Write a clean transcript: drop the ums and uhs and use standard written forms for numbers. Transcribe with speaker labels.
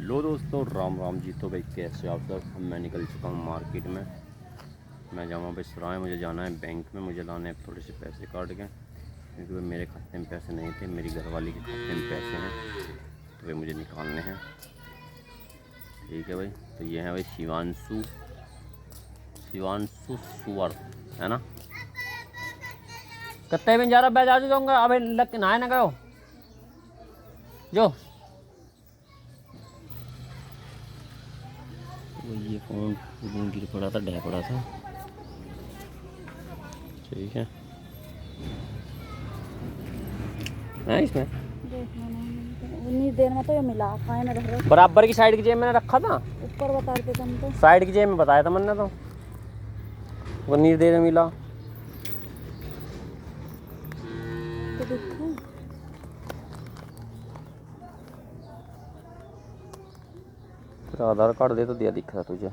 Speaker 1: Hello दोस्तों, राम राम जी। तो भाई कैसे आप सब? मैं निकल चुका हूँ मार्केट में। मैं जाऊँगा भाई सराय, मुझे जाना है बैंक में, मुझे लाने हैं थोड़े से पैसे काट के, क्योंकि भाई मेरे खाते में पैसे नहीं थे, मेरी घरवाली के खाते में पैसे हैं, तो भाई मुझे निकालने हैं। ठीक है भाई। तो ये है भाई शिवांशु शिवांशु सुअर, है ना? कितने में जा रहा बैठ आ जाऊँगा अभी, लग के नहाए ना गयो जो। वो ये फोन गिर पड़ा था, ढह पड़ा था। ठीक है इसमें
Speaker 2: उतनी देर में तो ये मिला खाए में रह रहे।
Speaker 1: बराबर की साइड की जेब मैंने रखा था,
Speaker 2: ऊपर बता रहे थे तुम तो।
Speaker 1: साइड की जेब में बताया था मैंने तो, वो नीर देर में मिला
Speaker 2: तो दिखा
Speaker 1: तेरा आधार कार्ड दे तो दिया, दिख रहा तुझे।